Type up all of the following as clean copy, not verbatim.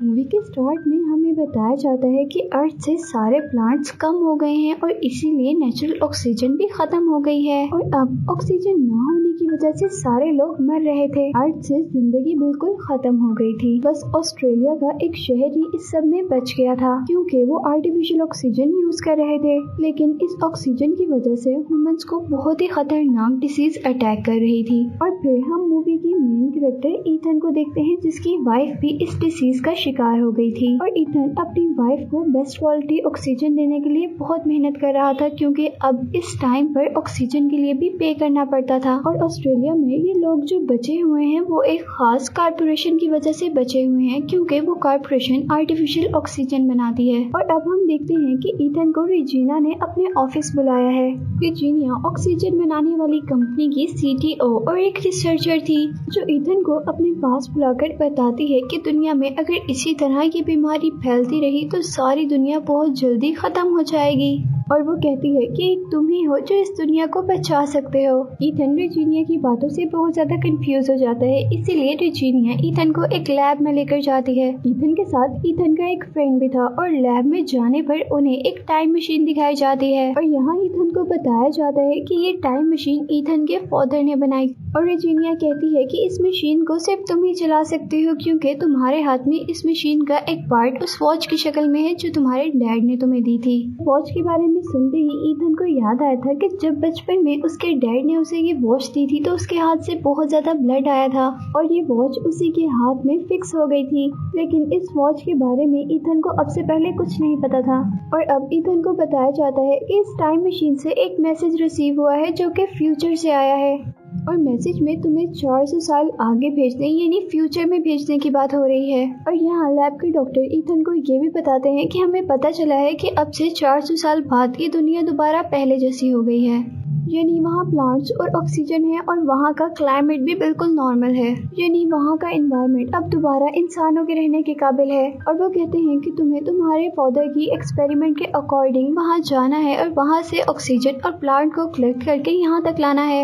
Movie के start में हमें बताया जाता है कि अर्थ से सारे प्लांट्स कम हो गए हैं और इसीलिए नेचुरल ऑक्सीजन भी खत्म हो गई है और अब ऑक्सीजन न होने की वजह से सारे लोग मर रहे थे। अर्थ से जिंदगी बिल्कुल खत्म हो गई थी। बस ऑस्ट्रेलिया का एक शहर ही इस सब में बच गया था क्योंकि वो आर्टिफिशियल ऑक्सीजन यूज कर रहे थे। लेकिन इस ऑक्सीजन की वजह से ह्यूमंस को बहुत ही खतरनाक डिसीज अटैक कर रही थी। और फिर हम मूवी की मेन कैरेक्टर ईथन को देखते हैं जिसकी वाइफ भी इस डिसीज का शिकार हो गई थी और ईथन अपनी वाइफ को बेस्ट क्वालिटी ऑक्सीजन देने के लिए बहुत मेहनत कर रहा था क्योंकि अब इस टाइम पर ऑक्सीजन के लिए भी पे करना पड़ता था। और ऑस्ट्रेलिया में ये लोग जो बचे हुए हैं वो एक खास कारपोरेशन की वजह से बचे हुए हैं क्योंकि वो कारपोरेशन आर्टिफिशियल ऑक्सीजन बनाती है। और अब हम देखते हैं कि ईथन को रेजिना ने अपने ऑफिस बुलाया है। रेजिना ऑक्सीजन बनाने वाली कंपनी की CTO और एक रिसर्चर थी जो ईथन को अपने पास बुलाकर बताती है कि दुनिया में अगर इसी तरह की बीमारी फैलती रही तो सारी दुनिया बहुत जल्दी खत्म हो जाएगी। और वो कहती है कि एक तुम ही हो जो इस दुनिया को बचा सकते हो। ईथन रेजिनिया की बातों से बहुत ज्यादा कंफ्यूज हो जाता है, इसीलिए रेजिनिया ईथन को एक लैब में लेकर जाती है। ईथन के साथ ईथन का एक फ्रेंड भी था और लैब में जाने पर उन्हें एक टाइम मशीन दिखाई जाती है और यहाँ ईथन को बताया जाता है कि ये टाइम मशीन ईथन के फादर ने बनाई। और रेजिनिया कहती है कि इस मशीन को सिर्फ तुम ही चला सकते हो क्योंकि तुम्हारे हाथ में इस मशीन का एक पार्ट उस वॉच की शक्ल में है जो तुम्हारे डैड ने तुम्हें दी थी। वॉच के बारे में सुनते ही ईथन को याद आया था कि जब बचपन में उसके डैड ने उसे ये वॉच दी थी तो उसके हाथ से बहुत ज्यादा ब्लड आया था और ये वॉच उसी के हाथ में फिक्स हो गई थी। लेकिन इस वॉच के बारे में ईथन को अब से पहले कुछ नहीं पता था और अब ईथन को बताया जाता है कि इस टाइम मशीन से एक मैसेज रिसीव हुआ है जो कि फ्यूचर से आया है और मैसेज में तुम्हें 400 साल आगे भेजने यानी फ्यूचर में भेजने की बात हो रही है। और यहाँ लैब के डॉक्टर ईथन को ये भी बताते हैं कि हमें पता चला है कि अब से 400 साल बाद ये दुनिया दोबारा पहले जैसी हो गई है, यानी वहाँ प्लांट्स और ऑक्सीजन है और वहाँ का क्लाइमेट भी बिल्कुल नॉर्मल है, यानी वहाँ का एनवायरनमेंट अब दोबारा इंसानों के रहने के काबिल है। और वो कहते हैं कि तुम्हें तुम्हारे फादर की एक्सपेरिमेंट के अकॉर्डिंग वहाँ जाना है और वहाँ से ऑक्सीजन और प्लांट को कलेक्ट करके यहाँ तक लाना है,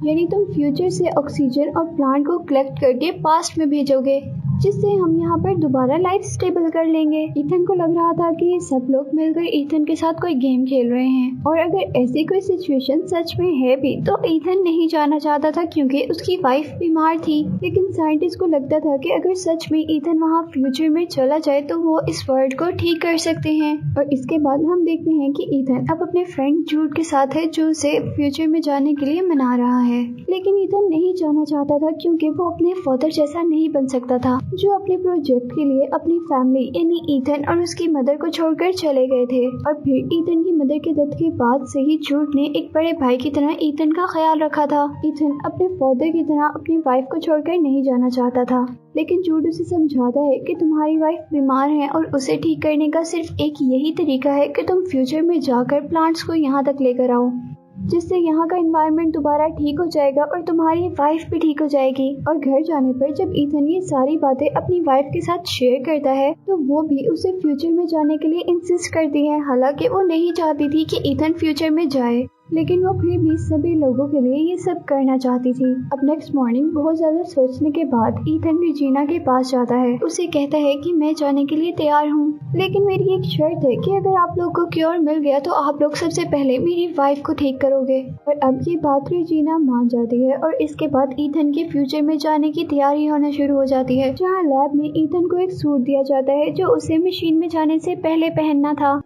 यानी तुम फ्यूचर से ऑक्सीजन और प्लांट को कलेक्ट करके पास्ट में भेजोगे जिससे हम यहाँ पर दोबारा लाइफ स्टेबल कर लेंगे। ईथन को लग रहा था कि ये सब लोग मिलकर ईथन के साथ कोई गेम खेल रहे हैं और अगर ऐसी कोई सिचुएशन सच में है भी तो ईथन नहीं जाना चाहता था क्योंकि उसकी वाइफ बीमार थी। लेकिन साइंटिस्ट को लगता था कि अगर सच में ईथन वहाँ फ्यूचर में चला जाए तो वो इस वर्ल्ड को ठीक कर सकते हैं। और इसके बाद हम देखते हैं कि ईथन अब अपने फ्रेंड जूड के साथ है जो उसे फ्यूचर में जाने के लिए मना रहा है। लेकिन ईथन नहीं जाना चाहता था क्योंकि वो अपने फादर जैसा नहीं बन सकता था जो अपने प्रोजेक्ट के लिए अपनी फैमिली यानी ईथन और उसकी मदर को छोड़कर चले गए थे। और फिर ईथन की मदर के डेथ के बाद से ही जूड ने एक बड़े भाई की तरह ईथन का ख्याल रखा था। ईथन अपने फादर की तरह अपनी वाइफ को छोड़कर नहीं जाना चाहता था, लेकिन जूड उसे समझाता है कि तुम्हारी वाइफ बीमार है और उसे ठीक करने का सिर्फ एक यही तरीका है कि तुम फ्यूचर में जाकर प्लांट्स को यहाँ तक लेकर आओ जिससे यहाँ का एनवायरनमेंट दोबारा ठीक हो जाएगा और तुम्हारी वाइफ भी ठीक हो जाएगी। और घर जाने पर जब ईथन ये सारी बातें अपनी वाइफ के साथ शेयर करता है तो वो भी उसे फ्यूचर में जाने के लिए इंसिस्ट करती है, हालांकि वो नहीं चाहती थी कि ईथन फ्यूचर में जाए, लेकिन वो फिर भी सभी लोगों के लिए ये सब करना चाहती थी। अब नेक्स्ट मॉर्निंग बहुत ज्यादा सोचने के बाद ईथन रेजिना के पास जाता है। उसे कहता है कि मैं जाने के लिए तैयार हूँ, लेकिन मेरी एक शर्त है कि अगर आप लोग को क्योर मिल गया तो आप लोग सबसे पहले मेरी वाइफ को ठीक करोगे। और अब ये बात रेजिना मान जाती है और इसके बाद ईथन के फ्यूचर में जाने की तैयारी होना शुरू हो जाती है, जहाँ लैब में ईथन को एक सूट दिया जाता है जो उसे मशीन में जाने से पहले पहनना था।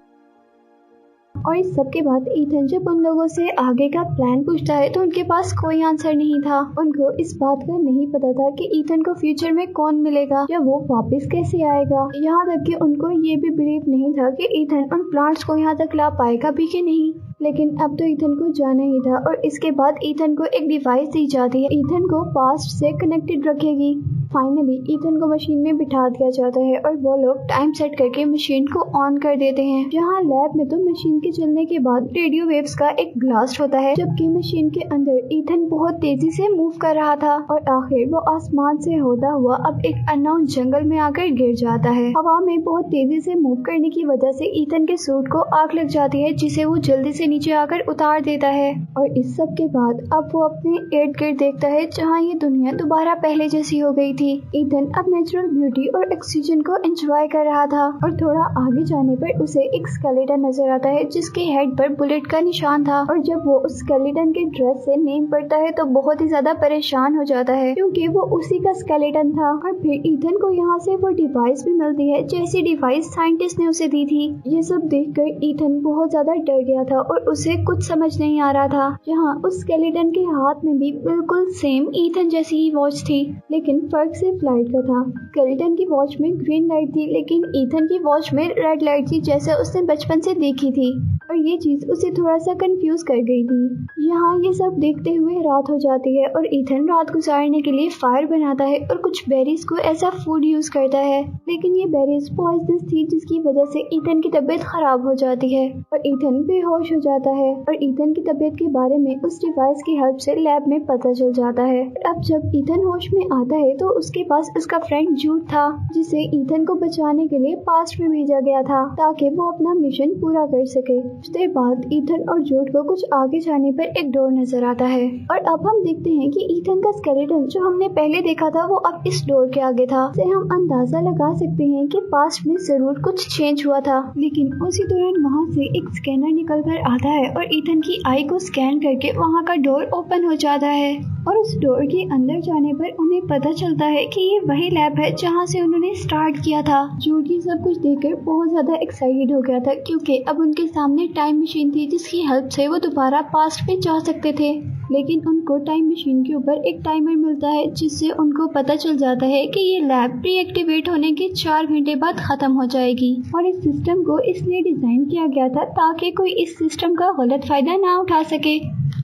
और इस सब के बाद ईथन जब उन लोगों से आगे का प्लान पूछता है तो उनके पास कोई आंसर नहीं था। उनको इस बात का नहीं पता था कि ईथन को फ्यूचर में कौन मिलेगा या वो वापस कैसे आएगा। यहाँ तक कि उनको ये भी बिलीव नहीं था कि ईथन उन प्लांट्स को यहाँ तक ला पाएगा भी कि नहीं। लेकिन अब तो ईथन को जाना ही था और इसके बाद ईथन को एक डिवाइस दी जाती है, ईथन को पास्ट से कनेक्टेड रखेगी। फाइनली ईथन को मशीन में बिठा दिया जाता है और वो लोग टाइम सेट करके मशीन को ऑन कर देते हैं। जहाँ लैब में तो मशीन के चलने के बाद रेडियो वेव्स का एक ब्लास्ट होता है, जबकि मशीन के अंदर ईथन बहुत तेजी से मूव कर रहा था और आखिर वो आसमान से होता हुआ अब एक अननोन जंगल में आकर गिर जाता है। हवा में बहुत तेजी से मूव करने की वजह से ईथन के सूट को आग लग जाती है जिसे वो जल्दी से नीचे आकर उतार देता है। और इस सब के बाद अब वो अपने इर्द गिर्द देखता है जहाँ ये दुनिया दोबारा पहले जैसी हो गई थी। ईथन अब नेचुरल ब्यूटी और ऑक्सीजन को एंजॉय कर रहा था और थोड़ा आगे जाने पर उसे एक स्केलेटन नजर आता है जिसके हेड पर बुलेट का निशान था। और जब वो उस स्केलेटन के ड्रेस से नेम पढ़ता है तो बहुत ही ज्यादा परेशान हो जाता है क्योंकि वो उसी का स्केलेटन था। और फिर ईथन को यहाँ से वो डिवाइस भी मिलती है जैसी डिवाइस साइंटिस्ट ने उसे दी थी। ये सब देखकर ईथन बहुत ज्यादा डर गया था और उसे कुछ समझ नहीं आ रहा था। जहाँ उस स्केलेटन के हाथ में भी बिल्कुल सेम ईथन जैसी ही वॉच थी, लेकिन फर्क सिर्फ लाइट का था। स्केलेटन की वॉच में ग्रीन लाइट थी लेकिन ईथन की वॉच में रेड लाइट थी जैसे उसने बचपन से देखी थी। और ये चीज उसे थोड़ा सा कंफ्यूज कर गई थी। यहाँ ये सब देखते हुए रात हो जाती है और ईथन रात गुजारने के लिए फायर बनाता है और कुछ बेरीज को ऐसा फूड यूज करता है, लेकिन ये बेरीज पॉइजनस थी जिसकी वजह से ईथन की तबीयत खराब हो जाती है और ईथन बेहोश हो जाता है। और ईथन की तबीयत के बारे में उस डिवाइस की हेल्प से लैब में पता चल जाता है। अब जब ईथन होश में आता है तो उसके पास उसका फ्रेंड जूड था जिसे ईथन को बचाने के लिए पास्ट में भेजा गया था ताकि वो अपना मिशन पूरा कर सके। कुछ देर बाद ईथन और जूड को कुछ आगे जाने पर एक डोर नजर आता है और अब हम देखते हैं कि ईथन का स्केलेटन जो हमने पहले देखा था वो अब इस डोर के आगे था। से हम अंदाजा लगा सकते हैं कि पास्ट में जरूर कुछ चेंज हुआ था। लेकिन उसी दौरान वहाँ से एक स्कैनर निकल कर आता है और ईथन की आई को स्कैन करके वहाँ का डोर ओपन हो जाता है और उस डोर के अंदर जाने पर उन्हें पता चलता है कि ये वही लैब है जहाँ से उन्होंने स्टार्ट किया था। जूड ये सब कुछ देखकर बहुत ज्यादा एक्साइटेड हो गया था क्योंकि अब उनके सामने टाइम मशीन थी जिसकी हेल्प से वो दोबारा पास्ट में जा सकते थे। लेकिन उनको टाइम मशीन के ऊपर एक टाइमर मिलता है जिससे उनको पता चल जाता है कि ये लैब रीएक्टिवेट होने के 4 घंटे बाद खत्म हो जाएगी। और इस सिस्टम को इसलिए डिजाइन किया गया था ताकि कोई इस सिस्टम का गलत फायदा ना उठा सके।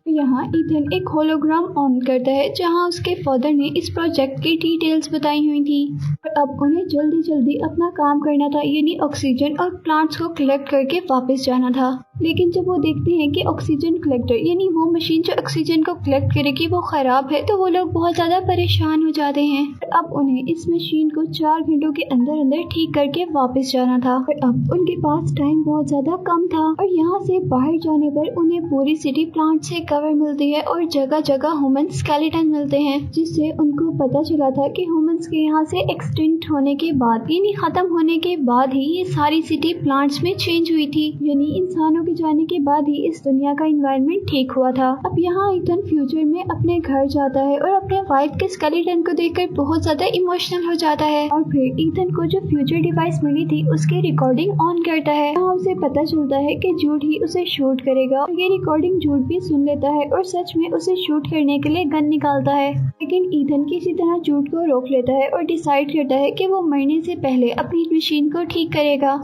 यहाँ ईथन एक होलोग्राम ऑन करता है जहाँ उसके फादर ने इस प्रोजेक्ट की डिटेल्स बताई हुई थी और अब उन्हें जल्दी जल्दी अपना काम करना था, यानी ऑक्सीजन और प्लांट्स को कलेक्ट करके वापस जाना था। लेकिन जब वो देखते हैं कि ऑक्सीजन कलेक्टर यानी वो मशीन जो ऑक्सीजन को कलेक्ट करेगी वो खराब है तो वो लोग बहुत ज्यादा परेशान हो जाते हैं। अब उन्हें इस मशीन को 4 घंटों के अंदर अंदर ठीक करके वापस जाना था और अब उनके पास टाइम बहुत ज्यादा कम था। और यहाँ से बाहर जाने पर उन्हें पूरी सिटी प्लांट से कवर मिलती है और जगह जगह ह्यूमन स्केलेटन मिलते हैं जिससे उनको पता चला था कि ह्यूमंस के यहाँ से एक्सटिंक्ट होने के बाद यानी खत्म होने के बाद ही ये सारी सिटी प्लांट्स में चेंज हुई थी, यानी इंसानों जाने के बाद ही इस दुनिया का एनवायरनमेंट ठीक हुआ था। अब यहाँ ईथन फ्यूचर में अपने घर जाता है और अपने वाइफ के स्केलेटन को देखकर बहुत ज्यादा इमोशनल हो जाता है और फिर ईथन को जो फ्यूचर डिवाइस मिली थी उसकी रिकॉर्डिंग ऑन करता है। यहाँ उसे पता चलता है कि जूड ही उसे शूट करेगा और ये रिकॉर्डिंग जूड भी सुन लेता है और सच में उसे शूट करने के लिए गन निकालता है। लेकिन ईथन किसी तरह जूड को रोक लेता है और डिसाइड करता है कि वो मरने से पहले अपनी मशीन को ठीक करेगा।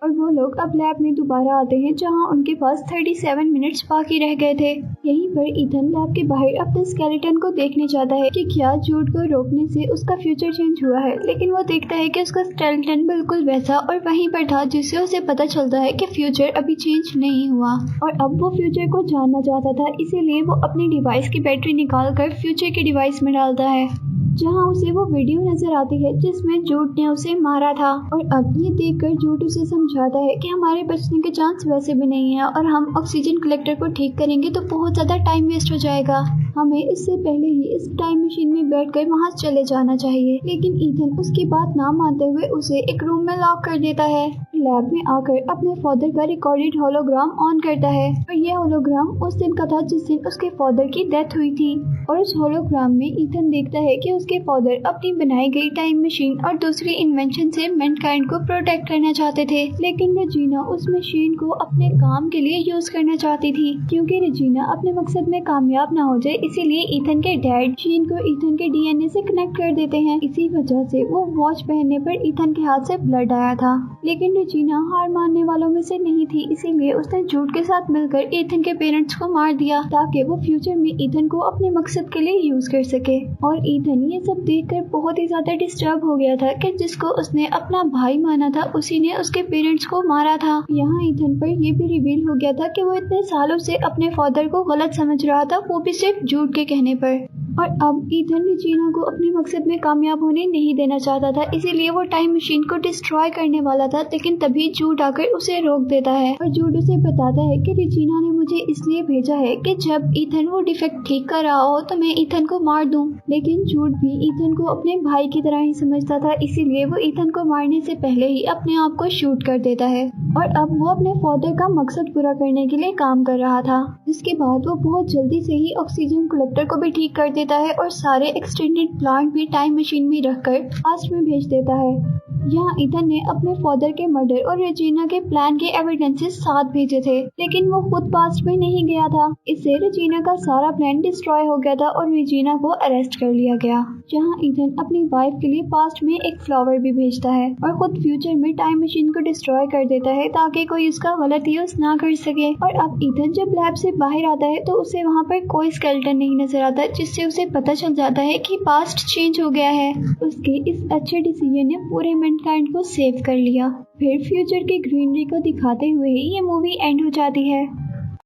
और वो लोग अब लैब में दोबारा आते हैं जहां उनके पास 37 मिनट्स बाकी रह गए थे। यहीं पर ईथन लैब के बाहर अपने स्केलेटन को देखने जाता है कि क्या जूड को रोकने से उसका फ्यूचर चेंज हुआ है, लेकिन वो देखता है कि उसका स्केलेटन बिल्कुल वैसा और वहीं पर था जिससे उसे पता चलता है कि फ्यूचर अभी चेंज नहीं हुआ। और अब वो फ्यूचर को जानना चाहता था, इसीलिए वो अपनी डिवाइस की बैटरी निकाल कर फ्यूचर के डिवाइस में डालता है जहां उसे वो वीडियो नजर आती है जिसमें जूड ने उसे मारा था। और अब ये देखकर जूड उसे समझाता है कि हमारे बचने के चांस वैसे भी नहीं है और हम ऑक्सीजन कलेक्टर को ठीक करेंगे तो बहुत ज्यादा टाइम वेस्ट हो जाएगा, हमें इससे पहले ही इस टाइम मशीन में बैठकर वहां चले जाना चाहिए। लेकिन ईथन उसकी बात ना मानते हुए उसे एक रूम में लॉक कर देता है। लैब में आकर अपने फादर का रिकॉर्डेड होलोग्राम ऑन करता है और यह होलोग्राम उस दिन का था जिस दिन उसके फादर की डेथ हुई थी। और उस होलोग्राम में ईथन देखता है कि उसके फादर अपनी बनाई गई टाइम मशीन और दूसरी इन्वेंशन से मैनकाइंड को प्रोटेक्ट करना चाहते थे, लेकिन रेजिना उस मशीन को अपने काम के लिए यूज करना चाहती थी। क्योंकि रेजिना अपने मकसद में कामयाब ना हो जाए इसीलिए ईथन के डैड मशीन को ईथन के डीएनए से कनेक्ट कर देते हैं। इसी वजह से वो वॉच पहनने पर ईथन के हाथ से ब्लड आया था। लेकिन रेजिना हार मानने वालों में से नहीं थी, इसीलिए उसने जूड के साथ मिलकर ईथन के पेरेंट्स को मार दिया ताकि वो फ्यूचर में ईथन को अपने मकसद के लिए यूज कर सके। और ईथन ये सब देखकर बहुत ही ज्यादा डिस्टर्ब हो गया था कि जिसको उसने अपना भाई माना था उसी ने उसके पेरेंट्स को मारा था। यहाँ ईथन पर ये भी रिवील हो गया था कि वो इतने सालों से अपने फादर को गलत समझ रहा था, वो भी सिर्फ जूड के कहने पर। और अब ईथन रेजिना को अपने मकसद में कामयाब होने नहीं देना चाहता था, इसीलिए वो टाइम मशीन को डिस्ट्रॉय करने वाला था। लेकिन तभी जूड आकर उसे रोक देता है और जूड उसे बताता है कि रेजिना ने मुझे इसलिए भेजा है कि जब ईथन वो डिफेक्ट ठीक कर रहा हो तो मैं ईथन को मार दूं। लेकिन जूड भी ईथन को अपने भाई की तरह ही समझता था, इसीलिए वो ईथन को मारने से पहले ही अपने आप को शूट कर देता है। और अब वो अपने फादर का मकसद पूरा करने के लिए काम कर रहा था, जिसके बाद वो बहुत जल्दी से ही ऑक्सीजन कलेक्टर को भी ठीक कर देता है और सारे एक्सटेंडेड प्लांट भी टाइम मशीन में रखकर पास्ट में भेज देता है। यहाँ ईथन ने अपने फादर के मर्डर और रेजिना के प्लान के एविडेंसेस साथ भेजे थे, लेकिन वो खुद पास्ट में नहीं गया था। इससे रेजिना का सारा प्लान डिस्ट्रॉय हो गया था और रेजिना को अरेस्ट कर लिया गया। जहाँ ईथन अपनी वाइफ के लिए पास्ट में एक फ्लावर भी भेजता है और खुद फ्यूचर में टाइम मशीन को डिस्ट्रॉय कर देता है ताकि कोई उसका गलत यूज ना कर सके। और अब ईथन जब लैब से बाहर आता है तो उसे वहाँ पर कोई स्केलेटन नहीं नजर आता, जिससे उसे पता चल जाता है कि पास्ट चेंज हो गया है। उसके इस अच्छे डिसीजन ने पूरे मैनकाइंड को सेव कर लिया। फिर फ्यूचर की ग्रीनरी को दिखाते हुए ही ये मूवी एंड हो जाती है।